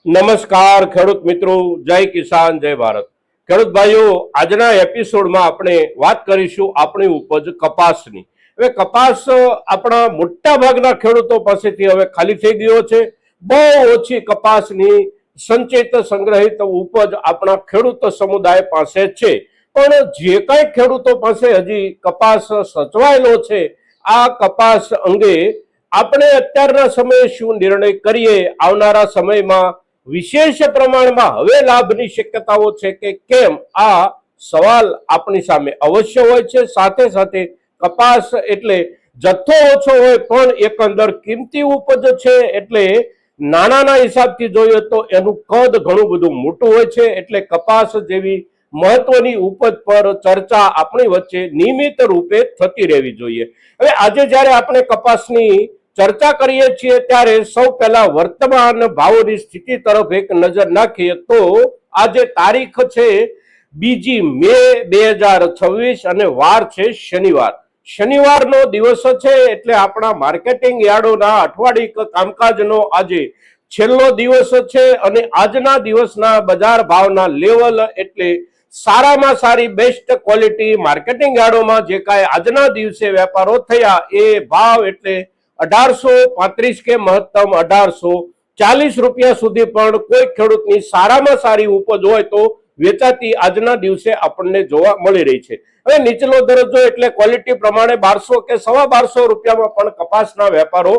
નમસ્કાર ખેડૂત મિત્રો, જય કિસાન જય ભારત। ખેડૂત ભાઈઓ, આજના એપિસોડમાં આપણે વાત કરીશું આપણી ઉપજ કપાસની। હવે કપાસ આપણા મોટા ભાગના ખેડૂતો પાસેથી હવે ખાલી થઈ ગયો છે। બહુ ઓછી કપાસની સંચિત સંગ્રહિત ઉપજ આપણા ખેડૂત સમુદાય પાસે છે, પણ જે કઈ ખેડૂતો પાસે હજી કપાસ સચવાયેલો છે, આ કપાસ અંગે આપણે અત્યારના સમયે શું નિર્ણય કરીએ, આવનારા સમયમાં વિશેષ પ્રમાણમાં હવે લાભની શક્યતાઓ છે કે કેમ, આ સવાલ આપણી સામે અવશ્ય હોય છે। સાથે સાથે કપાસ એટલે જથ્થો ઓછો હોય પણ એકંદર કિંમતી ઉપજ છે, એટલે નાણાના હિસાબથી જોઈએ તો એનું કદ ઘણું બધું મોટું હોય છે। એટલે કપાસ જેવી મહત્વની ઉપજ પર ચર્ચા આપણી વચ્ચે નિયમિત રૂપે થતી રહેવી જોઈએ। હવે આજે જ્યારે આપણે કપાસની ચર્ચા કરીએ છીએ ત્યારે સૌ પહેલા વર્તમાન ભાવોની સ્થિતિ તરફ એક નજર નાખીએ તો આજે તારીખ છે 2 મે 2026 અને વાર છે શનિવાર। શનિવારનો દિવસ છે, એટલે આપણા માર્કેટિંગ યાર્ડોના અઠવાડિક કામકાજનો આજે છેલ્લો દિવસ છે અને આજના દિવસના બજાર ભાવના લેવલ એટલે સારામાં સારી બેસ્ટ ક્વોલિટી માર્કેટિંગ યાર્ડોમાં જે કાંઈ આજના દિવસે વેપારો થયા એ ભાવ એટલે 1835 કે મહત્તમ 1840 રૂપિયા સુધી પણ કોઈ ખેડૂતની સારામાં સારી ઉપજ હોય તો વેચાતી આજના દિવસે આપણને જોવા મળી રહી છે। હવે નીચલો દરજ્જો એટલે ક્વોલિટી પ્રમાણે 1200 કે 1250 રૂપિયામાં પણ કપાસના વેપારો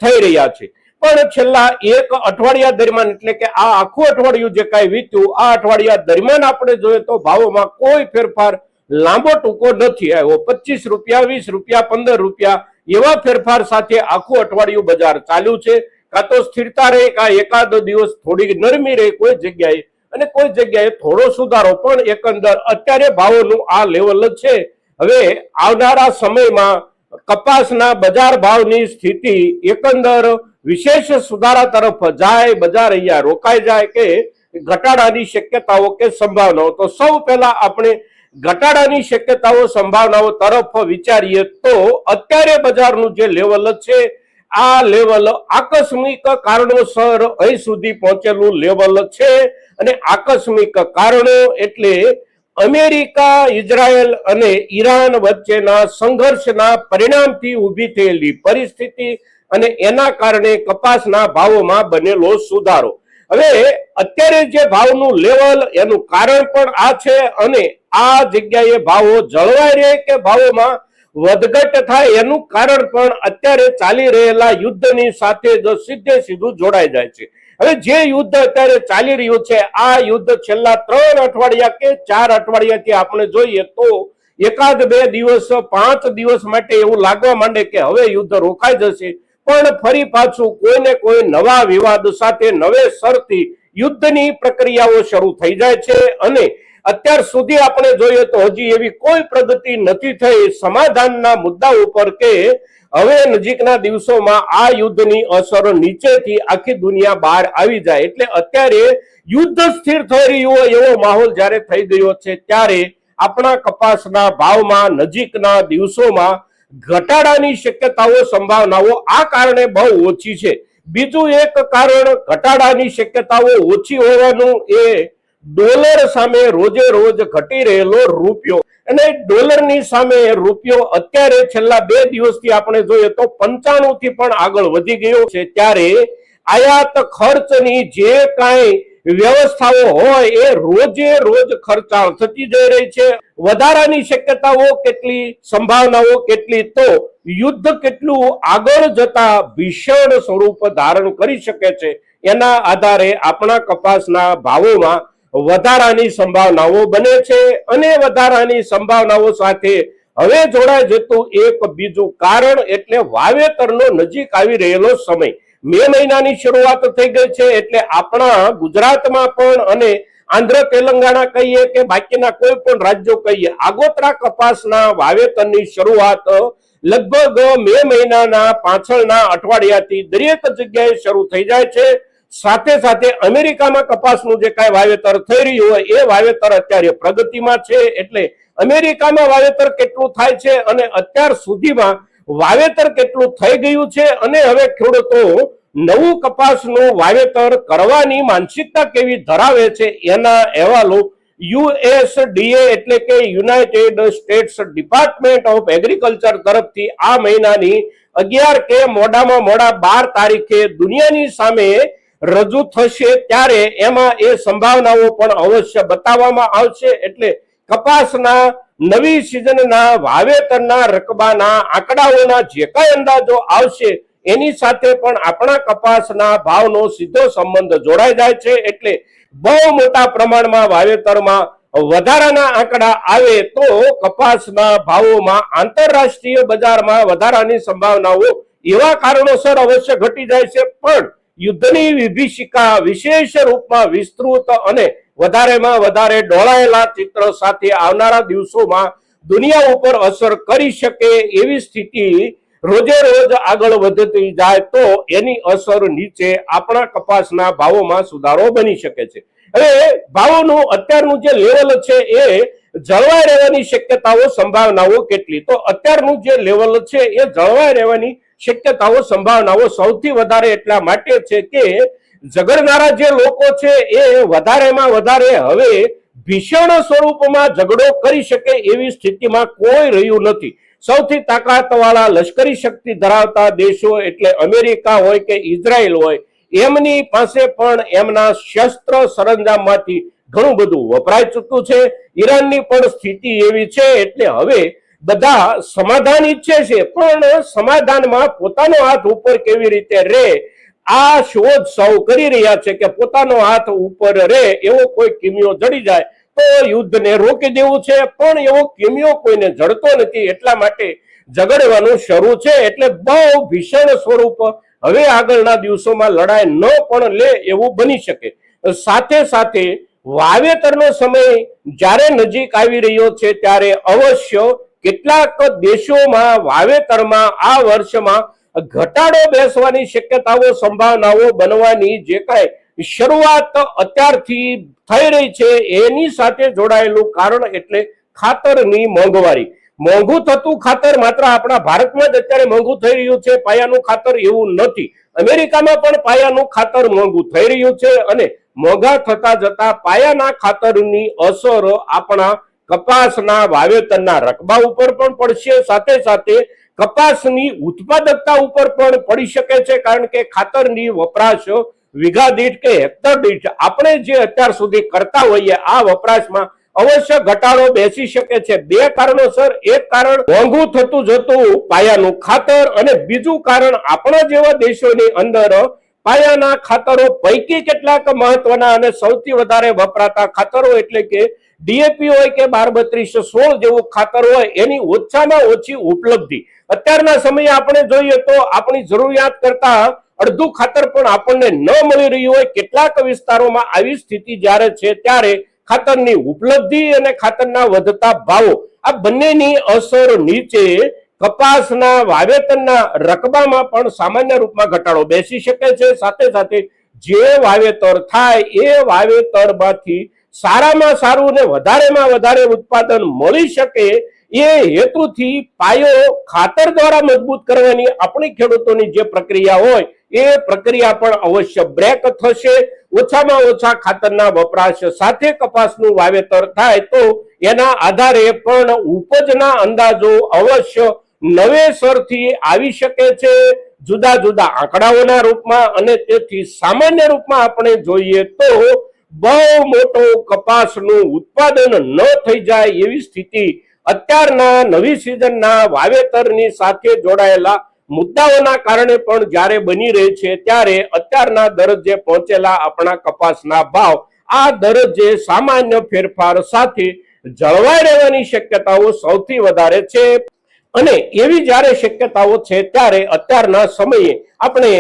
થઈ રહ્યા છે। પણ છેલ્લા એક અઠવાડિયા દરમિયાન એટલે કે આ આખું અઠવાડિયું જે કાંઈ વીત્યું, આ અઠવાડિયા દરમિયાન આપણે જોઈએ તો ભાવોમાં કોઈ ફેરફાર લાંબો ટૂંકો નથી આવ્યો। 25 રૂપિયા, 20 રૂપિયા, 15 રૂપિયા એવા ફેરફાર સાથે આખું અઠવાડિયું બજાર ચાલ્યું છે। કાં તો સ્થિરતા રહે, કાં એકાદ દિવસ થોડી નરમી રહે કોઈ જગ્યાએ અને કોઈ જગ્યાએ થોડો સુધારો, પણ એકંદર અત્યારે ભાવોનું આ લેવલ છે। હવે આવનારા સમયમાં કપાસના બજાર ભાવની સ્થિતિ એકંદર વિશેષ સુધારા તરફ જાય, બજાર અહીંયા રોકાઈ જાય કે ઘટાડાની શક્યતાઓ કે સંભાવનાઓ, તો સૌ પહેલા આપણે ઘટાડાની શક્યતાઓ સંભાવનાઓ તરફ વિચારીએ તો અત્યારે બજારનું જે લેવલ છે આ લેવલ આકસ્મિક કારણોસર અહીં સુધી પહોંચેલું લેવલ છે। અને આકસ્મિક કારણો એટલે અમેરિકા, ઇઝરાયલ અને ઈરાન વચ્ચેના સંઘર્ષના પરિણામથી ઊભી થયેલી પરિસ્થિતિ અને એના કારણે કપાસના ભાવોમાં બનેલો સુધારો। હવે અત્યારે જે ભાવનું લેવલ એનું કારણ પણ આ છે અને આ જગ્યાએ ભાવો જળવાઈ રહે કે ભાવોમાં વધઘટ થાય એનું કારણ પણ અત્યારે ચાલી રહેલા યુદ્ધની સાથે જ સીધે સીધું જોડાઈ જાય છે। હવે જે યુદ્ધ અત્યારે ચાલી રહ્યું છે, આ યુદ્ધ છેલ્લા 3 અઠવાડિયા કે 4 અઠવાડિયાથી આપણે જોઈએ તો એકાદ 2 દિવસ 5 દિવસ માટે એવું લાગવા માંડે કે હવે યુદ્ધ રોકાઈ જશે, પણ ફરી પાછું કોઈને કોઈ નવા વિવાદ સાથે નવેસરથી યુદ્ધની પ્રક્રિયાઓ શરૂ થઈ જાય છે અને અત્યાર સુધી આપણે જોઈએ તો હજી એવી કોઈ પ્રગતિ નથી થઈ સમાધાનના મુદ્દા ઉપર કે હવે નજીકના દિવસોમાં આ યુદ્ધની અસર નીચેથી આખી દુનિયા બહાર આવી જાય। એટલે અત્યારે યુદ્ધ સ્થિર થઈ રહ્યું હોય એવો માહોલ જ્યારે થઈ ગયો છે ત્યારે આપણા કપાસના ભાવમાં નજીકના દિવસોમાં ઘટાડાની શક્યતાઓ સંભાવનાઓ આ કારણે બહુ ઓછી છે। બીજું એક કારણ ઘટાડાની શક્યતાઓ ઓછી હોવાનું એ ડોલર સામે રોજે રોજ ઘટી રહેલો રૂપિયો, અને ડોલરની સામે રૂપિયો અત્યારે છેલ્લા 2 દિવસથી આપણે જોઈએ તો 95 થી પણ આગળ વધી ગયો છે। ત્યારે આયાત ખર્ચની જે કાંઈ વ્યવસ્થાઓ હોય એ રોજે રોજ ખર્ચાળ થતી જઈ રહી છે। વધારાની શક્યતાઓ કેટલી, સંભાવનાઓ કેટલી, તો યુદ્ધ કેટલું આગળ જતા ભીષણ સ્વરૂપ ધારણ કરી શકે છે એના આધારે આપણા કપાસના ભાવોમાં વધારાની સંભાવનાઓ બને છે। અને વધારાની સંભાવનાઓ સાથે હવે જોડાઈ જતું એક બીજું કારણ એટલે વાવેતરનો નજીક આવી રહેલો સમય। મે મહિનાની શરૂઆત થઈ ગઈ છે, એટલે આપણા ગુજરાતમાં પણ અને આંધ્ર તેલંગાણા કહીએ કે બાકીના કોઈ પણ રાજ્યો કહીએ, આગોતરા કપાસના વાવેતરની શરૂઆત લગભગ મે મહિનાના પાછળના અઠવાડિયાથી દરેક જગ્યાએ શરૂ થઈ જાય છે। સાથે સાથે અમેરિકામાં કપાસનું જે કાંઈ વાવેતર થઈ રહ્યું હોય એ વાવેતર અત્યારે પ્રગતિમાં છે। એટલે અમેરિકામાં વાવેતર કેટલું થાય છે અને અત્યાર સુધીમાં વાવેતર કેટલું થઈ ગયું છે અને હવે ખેડૂતો નવું કપાસનું વાવેતર કરવાની માનસિકતા કેવી ધરાવે છે એના અહેવાલો યુએસડીએ એટલે કે United states department of agriculture તરફથી આ મહિનાની 11 કે મોડામાં મોડા 12 તારીખે દુનિયાની સામે રજૂ થશે ત્યારે એમાં એ સંભાવનાઓ પણ અવશ્ય બતાવવામાં આવશે. એટલે કપાસના નવી સિઝનના વાવેતરના રકબાના આંકડાઓના જે કાંઈ અંદાજો આવશે એની સાથે પણ આપણા કપાસના ભાવનો સીધો સંબંધ જોડાઈ જાય છે. એટલે બહુ મોટા પ્રમાણમાં વાવેતરમાં વધારાના આંકડા આવે તો કપાસના ભાવોમાં આંતરરાષ્ટ્રીય બજારમાં વધારાની સંભાવનાઓ એવા કારણોસર અવશ્ય ઘટી જાય છે. પણ યુદ્ધની વિભીષિકા વિશેષ રૂપમાં વિસ્તૃત અને વધારેમાં વધારે ડોળાયેલા ચિત્ર સાથે આવનારા દિવસોમાં દુનિયા ઉપર અસર કરી શકે એવી સ્થિતિ રોજે રોજ આગળ વધતી જાય તો એની અસર નીચે આપણા કપાસના ભાવોમાં સુધારો બની શકે છે. હવે ભાવોનું અત્યારનું જે લેવલ છે એ જળવાઈ રહેવાની શક્યતાઓ સંભાવનાઓ કેટલી? તો અત્યારનું જે લેવલ છે એ જળવાઈ રહેવાની શક્યતાઓ સંભાવનાઓ સૌથી વધારે એટલા માટે છે કે ઝઘડનારા જે લોકો છે એ વધારેમાં વધારે હવે ભીષણ સ્વરૂપમાં ઝઘડો કરી શકે એવી સ્થિતિમાં કોઈ રહ્યું નથી. સૌથી તાકાતવાળા લશ્કરી શક્તિ ધરાવતા દેશો એટલે અમેરિકા હોય કે ઇઝરાયલ હોય એમની પાસે પણ એમના શસ્ત્ર સરંજામમાંથી ઘણું બધું વપરાઈ ચૂક્યું છે. ઈરાનની પણ સ્થિતિ એવી છે. એટલે હવે બધા સમાધાન ઈચ્છે છે પણ સમાધાનમાં પોતાનો હાથ ઉપર કેવી રીતે રહે આ શોધ સૌ કરી રહ્યા છે કે પોતાનો હાથ ઉપર રહે એવો કોઈ કિમિયો જડી જાય તો યુદ્ધને રોકી દેવું છે. પણ એવો કિમિયો કોઈને જડતો નથી એટલા માટે ઝઘડવાનું શરૂ છે. એટલે બહુ ભીષણ સ્વરૂપ હવે આગળના દિવસોમાં લડાઈ ન પણ લે એવું બની શકે. સાથે સાથે વાવેતરનો સમય જ્યારે નજીક આવી રહ્યો છે ત્યારે અવશ્ય કેટલાક દેશોમાં વાવેતરમાં આ વર્ષમાં ઘટાડો બેસવાની શક્યતાઓ સંભાવનાઓ બનવાની જે કાંઈ શરૂઆત અત્યારથી થઈ રહી છે એની સાથે જોડાયેલું કારણ એટલે ખાતરની મોંઘવારી. મોંઘું થતું ખાતર માત્ર આપણા ભારતમાં જ અત્યારે મોંઘું થઈ રહ્યું છે, પાયાનું ખાતર એવું નથી. અમેરિકામાં પણ પાયાનું ખાતર મોંઘું થઈ રહ્યું છે અને મોંઘા થતા જતા પાયાના ખાતરની અસર આપણા કપાસના વાવેતરના રકબા ઉપર પણ પડશે. સાથે સાથે કપાસની ઉત્પાદકતા ઉપર પણ પડી શકે છે કારણ કે ખાતરની વપરાશ વીઘા દીઠ કે હેક્ટર દીઠ આપણે જે અત્યાર સુધી કરતા હોઈએ આ વપરાશમાં અવશ્ય ઘટાડો બેસી શકે છે. બે કારણોસર, એક કારણ મોંઘું થતું જતું પાયાનું ખાતર અને બીજું કારણ આપણા જેવા દેશોની અંદર પાયાના ખાતરો પૈકી કેટલાક મહત્વના અને સૌથી વધારે વપરાતા ખાતરો એટલે કે ડીએપી હોય કે 12-32-16 જેવું ખાતર હોય એની ઓછામાં ઓછી ઉપલબ્ધિ. અત્યારના સમયે આપણે જોઈએ તો આપણી જરૂરિયાત કરતા અડધું ખાતર પણ આપણને ન મળી રહ્યું હોય. કેટલાક વિસ્તારોમાં આવી સ્થિતિ જ્યારે છે ત્યારે ખાતરની ઉપલબ્ધિ અને ખાતરના વધતા ભાવો આ બંનેની અસર નીચે કપાસના વાવેતરના રકબામાં પણ સામાન્ય રૂપમાં ઘટાડો બેસી શકે છે. સાથે સાથે જે વાવેતર થાય એ વાવેતરમાંથી સારામાં સારું ને વધારેમાં વધારે ઉત્પાદન મળી શકે એ હેતુથી પાયો ખાતર દ્વારા મજબૂત કરવાની આપણી ખેડૂતોની જે પ્રક્રિયા હોય એ પ્રક્રિયા પણ અવશ્ય બ્રેક થશે. ઓછામાં ઓછા ખાતરના વપરાશ સાથે કપાસનું વાવેતર થાય તો એના આધારે પણ ઉપજના અંદાજો અવશ્ય નવેસરથી આવી શકે છે જુદા જુદા આંકડાઓના રૂપમાં. અને તેથી સામાન્ય રૂપમાં આપણે જોઈએ તો બહુ મોટો કપાસનું ઉત્પાદન ન થઈ જાય એવી સ્થિતિ અત્યારના નવી સિઝનના વાવેતરની સાથે જોડાયેલા મુદ્દાઓના કારણે પણ જ્યારે બની રહી છે ત્યારે અત્યારના દરજ્જે પહોંચેલા આપણા કપાસના ભાવ આ દરજ્જે સામાન્ય ફેરફાર સાથે જળવાઈ રહેવાની શક્યતાઓ સૌથી વધારે છે. અને એવી જ્યારે શક્યતાઓ છે ત્યારે અત્યારના સમયે આપણે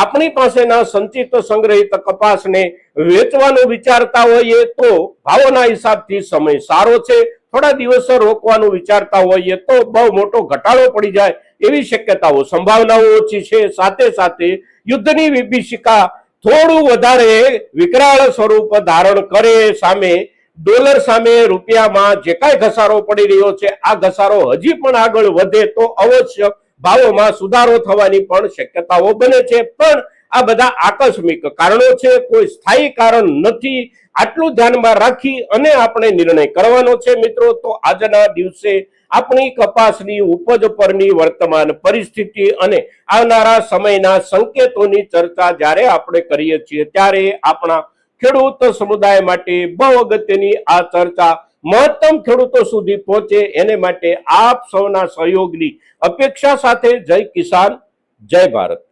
આપણી પાસેના સંચિત સંગ્રહિત કપાસને વેચવાનું વિચારતા હોઈએ તો ભાવોના હિસાબથી સમય સારો છે. થોડા દિવસો રોકવાનું વિચારતા હોઈએ તો બહુ મોટો ઘટાડો પડી જાય એવી શક્યતાઓ સંભાવનાઓ ઓછી છે. સાથે સાથે યુદ્ધની વિભીષિકા થોડું વધારે વિકરાળ સ્વરૂપ ધારણ કરે સામે ડોલર સામે રૂપિયામાં જે કાંઈ ઘસારો પડી રહ્યો છે આ ઘસારો હજી પણ આગળ વધે તો અવશ્ય ભાવોમાં સુધારો થવાની પણ શક્યતાઓ બને છે. પણ આ બધા આકસ્મિક કારણો છે, કોઈ સ્થાયી કારણ નથી. આટલું ધ્યાનમાં રાખી અને આપણે નિર્ણય કરવાનો છે મિત્રો. તો આજના દિવસે આપણી કપાસની ઉપજ પરની વર્તમાન પરિસ્થિતિ અને આવનારા સમયના સંકેતોની ચર્ચા જ્યારે આપણે કરીએ છીએ ત્યારે આપણા ખેડૂત સમુદાય માટે બહુ અગત્યની આ ચર્ચા મહત્તમ ખેડૂતો સુધી પહોંચે એને માટે આપ સૌના સહયોગની અપેક્ષા સાથે જય કિસાન, જય ભારત.